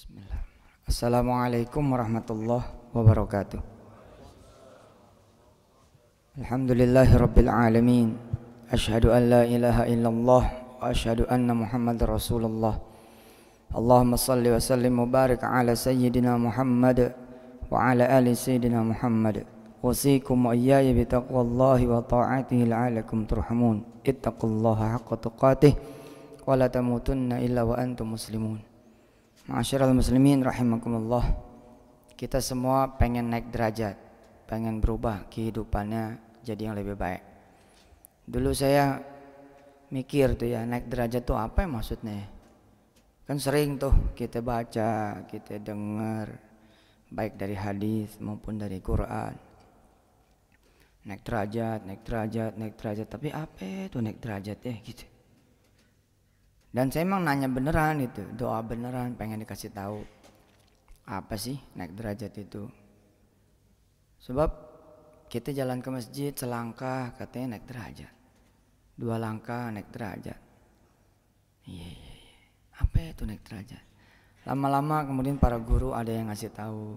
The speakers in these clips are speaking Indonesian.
Bismillah. Assalamualaikum warahmatullahi wabarakatuh. Alhamdulillahi rabbil alamin. Asyhadu an la ilaha illallah wa asyhadu anna Muhammadar Rasulullah. Allahumma salli wa sallim wa barik ala sayyidina Muhammad wa ala ali sayyidina Muhammad. Wasikum wa iyaya bi taqwallahi wa ta'atihi la'alakum turhamun. Ittaqullaha haqqa tuqatih wa la tamutunna illa wa antum muslimun. Ma'asyiral muslimin rahimakumullah. Kita semua pengen naik derajat, pengen berubah kehidupannya jadi yang lebih baik. Dulu saya mikir tuh ya, naik derajat tuh apa ya maksudnya? Kan sering tuh kita baca, kita dengar baik dari hadis maupun dari Quran. Naik derajat, naik derajat, naik derajat. Tapi apa itu naik derajat ya gitu. Dan saya emang nanya beneran itu, doa beneran, pengen dikasih tahu apa sih naik derajat itu. Sebab kita jalan ke masjid selangkah katanya naik derajat, 2 langkah naik derajat. Iya. Apa itu naik derajat? Lama-lama kemudian para guru ada yang ngasih tahu,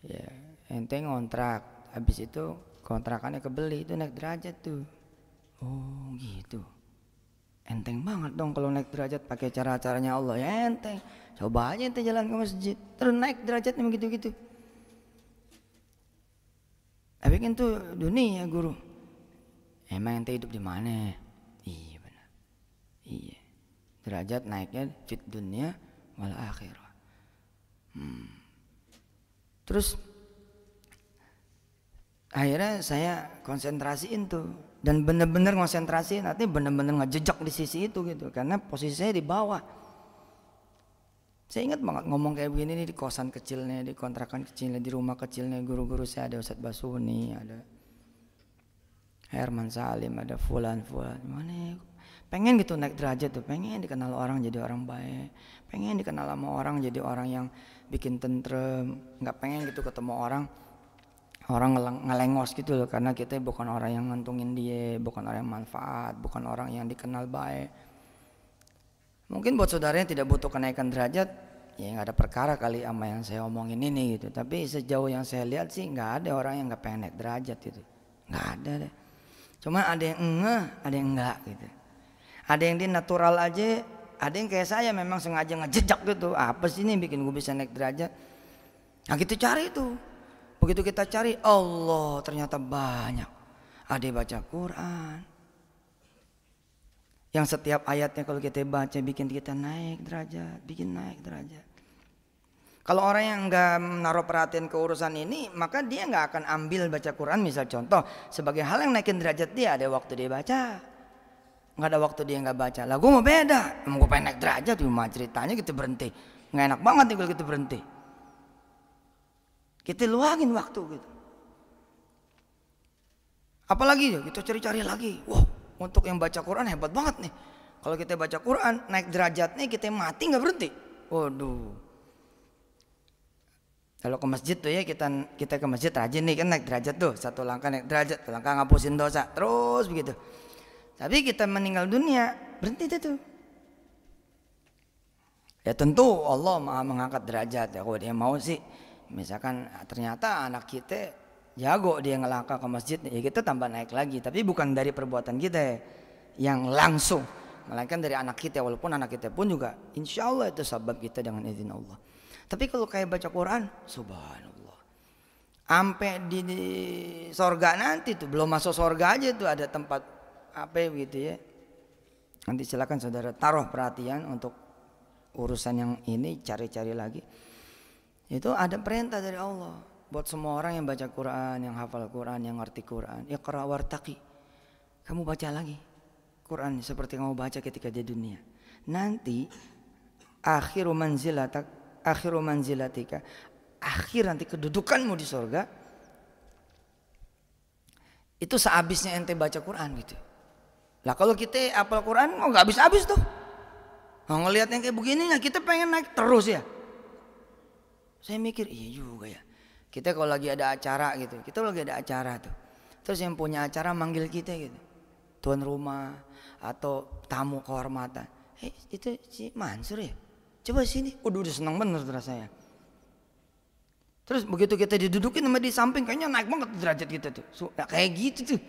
ya ente ngontrak, habis itu kontrakannya kebeli, itu naik derajat tuh. Oh gitu. Enteng banget dong kalau naik derajat pakai cara-caranya Allah, ya enteng. Coba aja ente jalan ke masjid terus naik derajatnya begitu-gitu. Tapi kan tuh dunia guru. Emang ente hidup di mana? Iya benar. Iya. Derajat naiknya fit dunia wal akhirah. Terus akhirnya saya konsentrasiin tuh. Dan bener-bener konsentrasi, nanti bener-bener ngejejak di sisi itu gitu. Karena posisi saya di bawah. Saya ingat banget ngomong kayak begini nih di kosan kecilnya, di kontrakan kecilnya, di rumah kecilnya. Guru-guru saya ada Ustadz Basuni, ada Herman Salim, ada Fulan. Gimana ya? Pengen gitu naik derajat tuh. Pengen dikenal orang jadi orang baik. Pengen dikenal sama orang jadi orang yang bikin tentrem. Gak pengen gitu ketemu orang ngelengos gitu loh, karena kita bukan orang yang ngantungin dia, bukan orang yang manfaat, bukan orang yang dikenal baik. Mungkin buat saudaranya tidak butuh kenaikan derajat, ya nggak ada perkara kali sama yang saya omongin ini gitu. Tapi sejauh yang saya lihat sih nggak ada orang yang nggak pengen naik derajat gitu, nggak ada deh. Cuma ada yang ada yang enggak gitu. Ada yang dia natural aja, ada yang kayak saya memang sengaja ngejejak gitu. Apa sih ini bikin gue bisa naik derajat? Nah gitu cari tuh. Begitu kita cari, Allah ternyata banyak. Ada yang baca Quran, yang setiap ayatnya kalau kita baca bikin kita naik derajat, bikin naik derajat. Kalau orang yang enggak menaruh perhatian ke urusan ini, maka dia enggak akan ambil baca Quran. Misal contoh, sebagai hal yang naikin derajat dia, ada waktu dia baca, enggak ada waktu dia enggak baca. Lah gue mau beda, mau gue pengen naik derajat, cuma ceritanya kita berhenti. Nggak enak banget nih kalau kita berhenti. Kita luangin waktu gitu. Apalagi kita cari-cari lagi. Wah, untuk yang baca Quran hebat banget nih. Kalau kita baca Quran naik derajatnya kita mati nggak berhenti. Waduh. Kalau ke masjid tuh ya kita ke masjid rajin nih kan naik derajat tuh. 1 langkah naik derajat, 1 langkah ngapusin dosa. Terus begitu. Tapi kita meninggal dunia berhenti tuh. Ya tentu Allah Maha mengangkat derajat ya. Kalau dia mau sih. Misalkan ternyata anak kita jago dia ngelangkah ke masjid, ya kita tambah naik lagi. Tapi bukan dari perbuatan kita yang langsung, melainkan dari anak kita. Walaupun anak kita pun juga insya Allah itu sebab kita dengan izin Allah. Tapi kalau kayak baca Quran, subhanallah, sampai di sorga nanti tuh, belum masuk sorga aja tuh ada tempat apa gitu ya. Nanti silakan saudara taruh perhatian untuk urusan yang ini, cari-cari lagi. Itu ada perintah dari Allah buat semua orang yang baca Quran, yang hafal Quran, yang ngerti Quran. Iqra wartaqi. Kamu baca lagi Quran seperti kamu baca ketika di dunia. Nanti akhiru manzilatika, akhir nanti kedudukanmu di surga itu sehabisnya ente baca Quran gitu. Lah kalau kita hafal Quran nggak habis-habis tuh. Ngelihat yang kayak begini, nah kita pengen naik terus ya. Saya mikir iya juga ya. Kita kalau lagi ada acara gitu, kita lagi ada acara tuh. Terus yang punya acara manggil kita gitu, tuan rumah atau tamu kehormatan. Itu si Mansur ya. Coba sini, udah senang bener rasanya. Terus begitu kita didudukin sama di samping, kayaknya naik banget derajat kita tuh. Nah, kayak gitu tuh.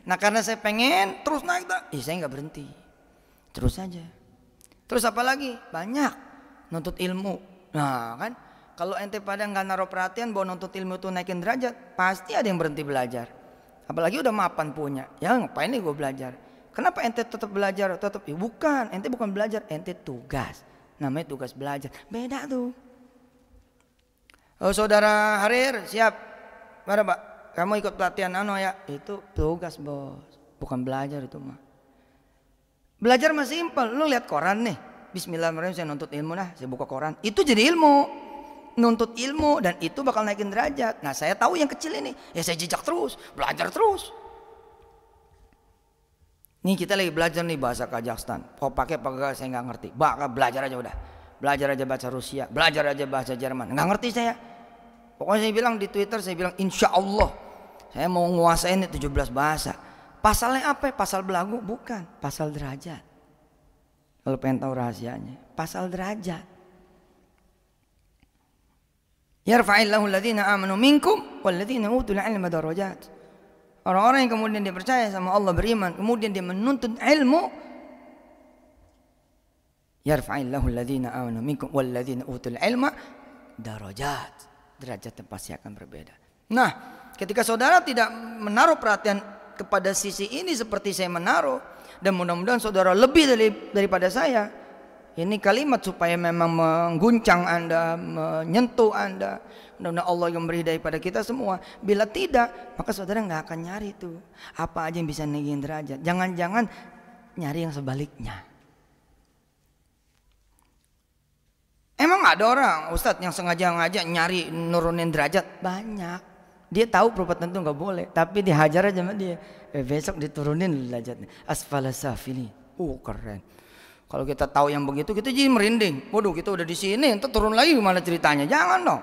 Nah karena saya pengen terus naik, saya nggak berhenti, terus aja. Terus apa lagi? Banyak nuntut ilmu. Nah kan, kalau ente pada nggak naruh perhatian bahwa nuntut ilmu itu naikin derajat, pasti ada yang berhenti belajar. Apalagi udah mapan punya, ya ngapain nih gue belajar? Kenapa ente tetap belajar? Tetap, ya bukan, ente bukan belajar, ente tugas. Namanya tugas belajar, beda tuh. Oh saudara Harir siap? Mana Pak? Kamu ikut pelatihan ya? Itu tugas bos, bukan belajar itu mah. Belajar mah simpel, lu lihat koran nih. Bismillahirrahmanirrahim, saya nuntut ilmu, nah saya buka koran, itu jadi ilmu. Nuntut ilmu dan itu bakal naikin derajat. Nah saya tahu yang kecil ini, ya saya jejak terus, belajar terus. Nih kita lagi belajar nih bahasa Kazakhstan. Kau pakai saya nggak ngerti. Belajar aja udah. Belajar aja bahasa Rusia, belajar aja bahasa Jerman. Nggak ngerti saya. Pokoknya saya bilang di Twitter, saya bilang insya Allah saya mau nguasain 17 bahasa. Pasalnya apa? Pasal belagu? Bukan, pasal derajat. Kalau pengen tahu rahasianya, pasal derajat. Yarfa'illahu alladhina amanu minkum walladhina utul ilma darajat. Orang-orang yang kemudian dia percaya sama Allah, beriman, kemudian dia menuntut ilmu. Yarfa'illahu alladhina amanu minkum walladhina utul ilma darajat. Derajatnya pasti akan berbeda. Nah, ketika saudara tidak menaruh perhatian kepada sisi ini seperti saya menaruh, dan mudah-mudahan saudara lebih daripada saya, ini kalimat supaya memang mengguncang Anda, menyentuh Anda. Mudah-mudahan Allah yang memberi daripada kita semua. Bila tidak, maka saudara nggak akan nyari tuh apa aja yang bisa naikin derajat. Jangan-jangan nyari yang sebaliknya. Emang ada orang Ustadz yang sengaja ngajak nyari nurunin derajat? Banyak. Dia tahu perbuatan itu nggak boleh, tapi dihajar aja sama dia. Besok diturunin derajatnya. Asfala safili. Keren. Kalau kita tahu yang begitu, kita jadi merinding. Waduh, kita udah di sini, entar turun lagi gimana ceritanya? Jangan dong.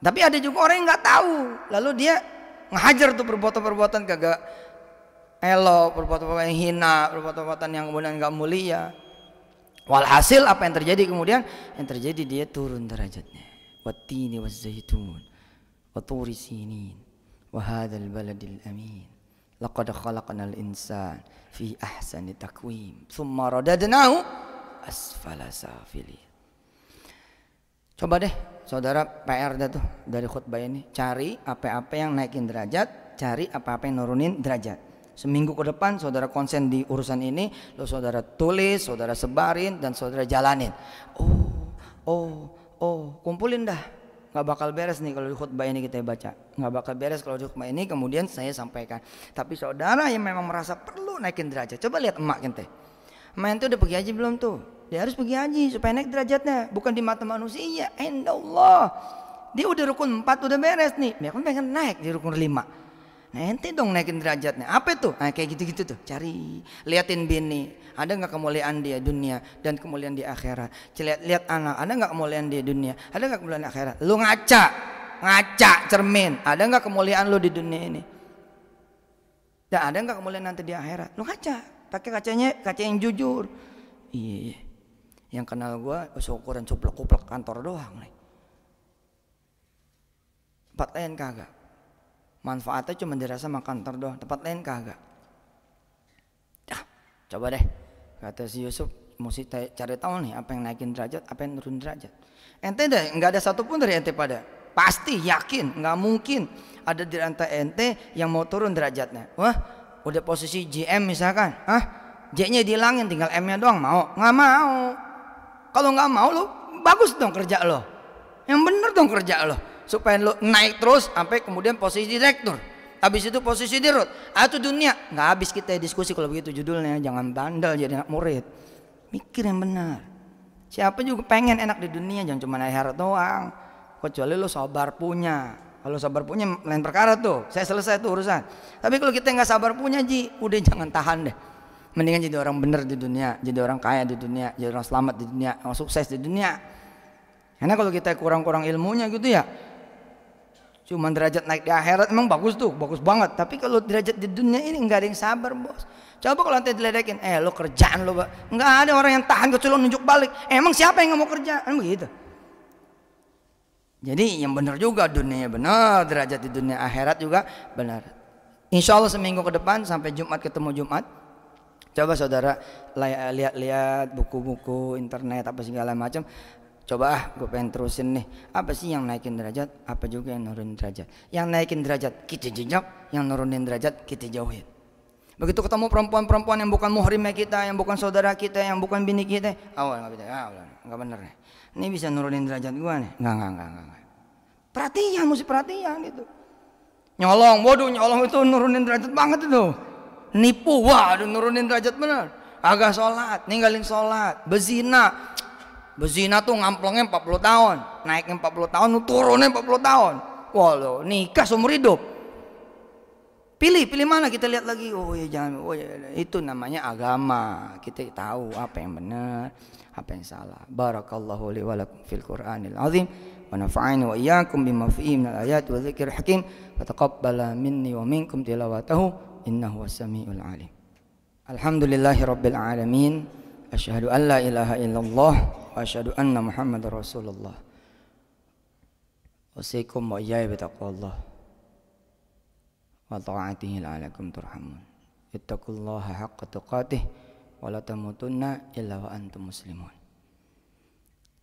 Tapi ada juga orang yang nggak tahu, lalu dia ngehajar tuh perbuatan-perbuatan kagak elok, perbuatan-perbuatan yang hina, perbuatan-perbuatan yang kemudian nggak mulia. Walhasil apa yang terjadi kemudian? Yang terjadi dia turun derajatnya. Wattini wazzaitun wa turi sinin wa hadzal baladil amin. Laqad khalaqnal insana fi ahsani taqwim tsumma radadnahu asfala safilin. Coba deh saudara PR dah tuh dari khutbah ini, cari apa-apa yang naikin derajat, cari apa-apa yang nurunin derajat. Seminggu ke depan saudara konsen di urusan ini, lalu saudara tulis, saudara sebarin, dan saudara jalanin. Kumpulin dah. Nggak bakal beres nih kalau di khutbah ini kita baca. Nggak bakal beres kalau di khutbah ini kemudian saya sampaikan. Tapi saudara yang memang merasa perlu naikin derajat, coba lihat emak ente. Emak ente udah pergi haji belum tuh? Dia harus pergi haji supaya naik derajatnya. Bukan di mata manusia, indallah. Dia udah rukun 4 udah beres nih. Dia kan pengen naik di rukun 5. Nah ente dong naikin derajatnya. Apa itu? Nah, kayak gitu-gitu tuh. Cari, liatin bini, ada nggak kemuliaan dia dunia dan kemuliaan di akhirat. Lihat anak, ada nggak kemuliaan dia dunia, ada nggak kemuliaan di akhirat. Lu ngaca cermin, ada nggak kemuliaan lu di dunia ini? Dan ada nggak kemuliaan nanti di akhirat? Lu ngaca, pakai kaca yang jujur. Iya, yang kenal gua seukuran cuplek-cuplek kantor doang nih. Tempat lain kagak. Manfaatnya cuma dirasa sama kantor doang, tempat lain kagak. Coba deh, kata si Yusuf, mesti cari tahu nih apa yang naikin derajat, apa yang nurunin derajat. Ente deh, nggak ada satupun dari ente pada pasti yakin, nggak mungkin ada di antara ente yang mau turun derajatnya. Wah, udah posisi GM misalkan, J-nya dihilangin, tinggal M-nya doang, mau? Nggak mau. Kalau nggak mau lo, bagus dong kerja lo, yang bener dong kerja lo. Supaya lo naik terus sampai kemudian posisi direktur, habis itu posisi dirut, itu dunia. Nggak habis kita diskusi kalau begitu judulnya. Jangan bandel jadi anak murid, mikir yang benar. Siapa juga pengen enak di dunia, jangan cuma akhirat doang. Kecuali lo sabar punya. Kalau sabar punya lain perkara tuh, saya selesai tuh urusan. Tapi kalau kita nggak sabar punya udah jangan tahan deh. Mendingan jadi orang bener di dunia, jadi orang kaya di dunia, jadi orang selamat di dunia, orang sukses di dunia. Karena kalau kita kurang-kurang ilmunya gitu ya, cuman derajat naik di akhirat emang bagus tuh, bagus banget. Tapi kalau derajat di dunia ini nggak ada yang sabar bos. Coba kalau nanti diledekin, lo kerjaan lo, nggak ada orang yang tahan kecuali lo nunjuk balik. Emang siapa yang nggak mau kerja? Kan begitu. Jadi yang benar juga, dunia benar, derajat di dunia akhirat juga benar. Insya Allah seminggu ke depan sampai Jumat ketemu Jumat. Coba saudara lihat-lihat buku-buku internet apa segala macam. Coba gue pengen terusin nih. Apa sih yang naikin derajat? Apa juga yang nurunin derajat? Yang naikin derajat kita jenjak, yang nurunin derajat kita jauhin. Begitu ketemu perempuan-perempuan yang bukan muhrimnya kita, yang bukan saudara kita, yang bukan bini kita, awal nggak bisa, nggak bener nih. Ini bisa nurunin derajat gue nih? Nggak. Perhatian, mesti perhatian gitu. Nyolong, waduh nyolong itu nurunin derajat banget itu. Nipu, waduh nurunin derajat bener. Agak sholat, ninggalin sholat. Bezina tuh ngamplongnya 40 tahun, naiknya 40 tahun, turunnya 40 tahun. Waduh, nikah seumur hidup. Pilih mana kita lihat lagi. Oh ya jangan, itu namanya agama. Kita tahu apa yang benar, apa yang salah. Barakallahu li wa lakum fil Qur'anil azim wa nafa'ani wa iyyakum bima fihi minal ayati wa dzikril hakim wa taqabbala minni wa minkum tilawatahu innahu was-sami'ul alim. Alhamdulillahirabbil alamin. Asyhadu an la ilaha illallah wa asyhadu anna Muhammadar Rasulullah. Wasikum wa iyaya bitaqwallah wa ta'atihi la'alakum turhamun. Ittaqullaha haqqa tuqatih wa la tamutunna illa wa antum muslimun.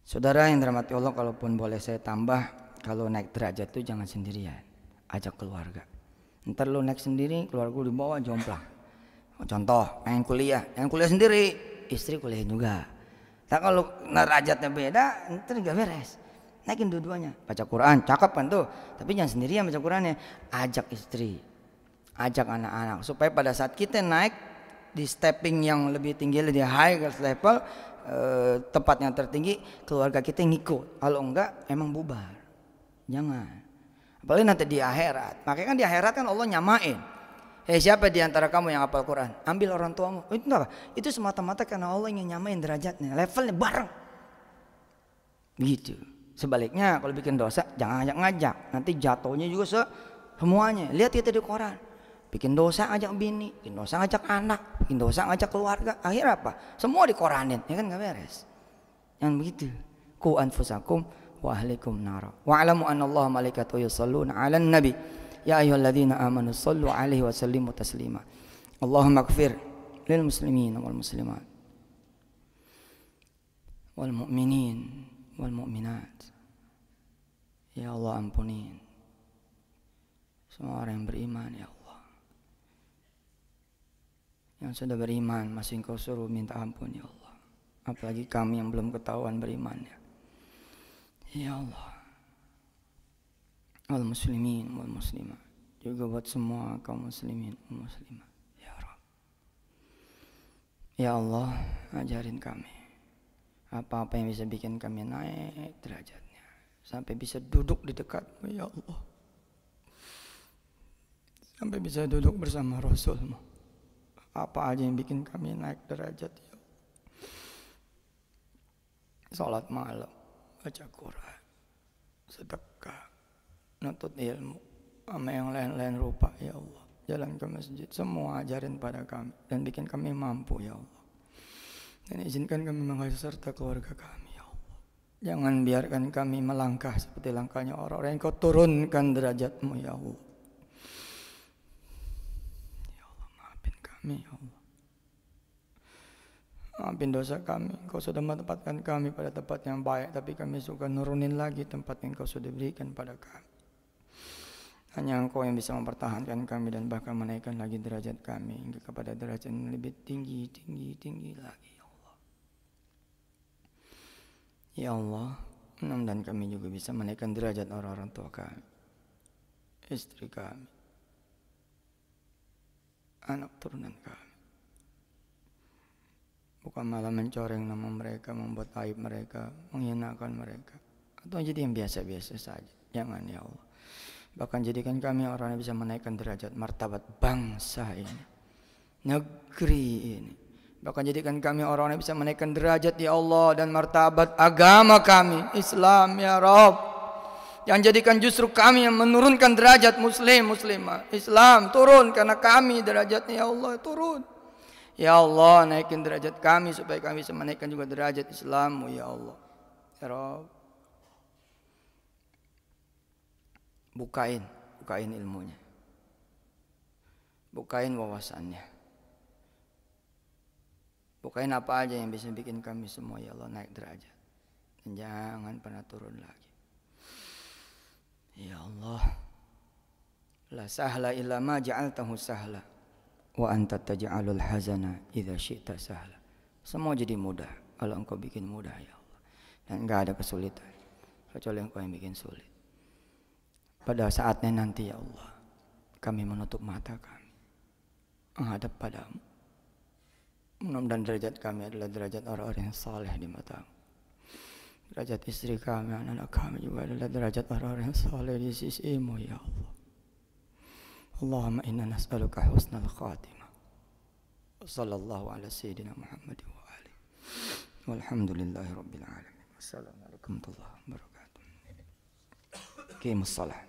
Saudara yang dirahmati Allah, kalaupun boleh saya tambah, kalau naik derajat itu jangan sendirian, ajak keluarga. Ntar lu naik sendiri, keluarga di bawah jomplang. Contoh, yang kuliah sendiri, istri kuliah juga. Tak kalau derajatnya beda, ntar gak beres. Naikin dua-duanya, baca Quran, cakep kan tuh. Tapi jangan sendirian baca Qurannya, ajak istri, ajak anak-anak, supaya pada saat kita naik di stepping yang lebih tinggi, lebih high level, tempat yang tertinggi, keluarga kita ngikut. Kalau enggak, emang bubar. Jangan. Apalagi nanti di akhirat. Makanya kan di akhirat kan Allah nyamain. Siapa di antara kamu yang hafal Quran? Ambil orang tuamu. Itu apa? Itu semata-mata karena Allah ingin nyamain derajatnya, levelnya bareng. Gitu. Sebaliknya kalau bikin dosa jangan ngajak-ngajak. Nanti jatuhnya juga semuanya. Lihat kita di Quran. Bikin dosa ngajak bini, bikin dosa ngajak anak, bikin dosa ngajak keluarga. Akhirnya apa? Semua dikoranin. Ya kan gak beres. Yang begitu. Qu anfusakum wa ahlikum nara. Wa'lamu annallaha malaikatahu yusholluna 'alan nabi. Ya ayyuhalladzina amanu shallu 'alaihi wa sallimu taslima. Allahumma ighfir lil muslimin wal muslimat wal mu'minin wal mu'minat. Ya Allah, ampunin semua orang yang beriman ya Allah. Yang sudah beriman masih Engkau suruh minta ampun ya Allah. Apalagi kami yang belum ketahuan berimannya. Ya Allah. Wal muslimin wal muslimat, juga buat semua kaum muslimin wal muslimat ya Rabb. Ya Allah, ajarin kami apa-apa yang bisa bikin kami naik derajatnya sampai bisa duduk di dekat-Mu ya Allah, sampai bisa duduk bersama Rasul-Mu. Apa aja yang bikin kami naik derajat ya Allah. Salat malam, baca Quran, sedekah, nuntut ilmu, sama yang lain-lain rupa ya Allah. Jalan ke masjid, semua ajarin pada kami dan bikin kami mampu ya Allah. Dan izinkan kami mengajar serta keluarga kami ya Allah. Jangan biarkan kami melangkah seperti langkahnya orang-orang yang Kau turunkan derajat-Mu ya Allah. Ya Allah, maafin kami ya Allah. Maafin dosa kami. Kau sudah menempatkan kami pada tempat yang baik, tapi kami suka nurunin lagi tempat yang Kau sudah berikan pada kami. Hanya Engkau yang bisa mempertahankan kami dan bahkan menaikkan lagi derajat kami hingga kepada derajat yang lebih tinggi lagi ya Allah. Ya Allah, mudah-mudahan kami juga bisa menaikkan derajat orang-orang tua kami, istri kami, anak turunan kami. Bukan malah mencoreng nama mereka, membuat aib mereka, menghinakan mereka, atau jadi yang biasa-biasa saja. Jangan ya Allah. Bahkan jadikan kami orang yang bisa menaikkan derajat martabat bangsa ini, negeri ini. Bahkan jadikan kami orang yang bisa menaikkan derajat ya Allah dan martabat agama kami, Islam ya Rabb. Yang jadikan justru kami yang menurunkan derajat muslim, muslimah. Islam turun karena kami derajatnya ya Allah turun. Ya Allah, naikin derajat kami supaya kami bisa menaikkan juga derajat Islammu ya Allah. Ya Rabb. Bukain ilmunya. Bukain wawasannya. Bukain apa aja yang bisa bikin kami semua ya Allah naik derajat. Dan jangan pernah turun lagi. Ya Allah. La sahla illa ma ja'altahu sahla. Wa anta taj'alul hazana idza syi'ta sahla. Semua jadi mudah kalau engkau bikin mudah ya Allah. Dan enggak ada kesulitan kecuali engkau yang bikin sulit. Pada saatnya nanti ya Allah, kami menutup mata kami menghadap padamu. Mudah-mudahan derajat kami adalah derajat orang-orang yang saleh di matamu. Derajat istri kami, anak-anak kami juga adalah derajat orang-orang yang saleh di sisimu ya Allah. Allahumma inna nas'aluka husnal khatimah. Sallallahu ala sayyidina Muhammad wa alihi. Walhamdulillahi rabbil alamin. Wassalamualaikum warahmatullahi wabarakatuh. Qimus shalah.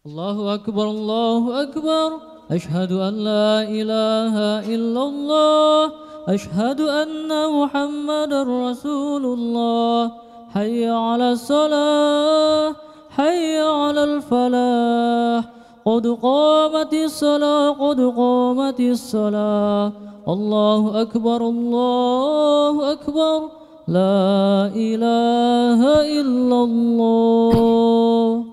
Allahu akbar, Allahu akbar. Ashhadu an la ilaha illallah. Ashhadu anna Muhammadar Rasulullah. Hayya 'alas salah. حي على الفلاح قد قامت الصلاة قد قامت الصلاة الله أكبر الله أكبر لا إله إلا الله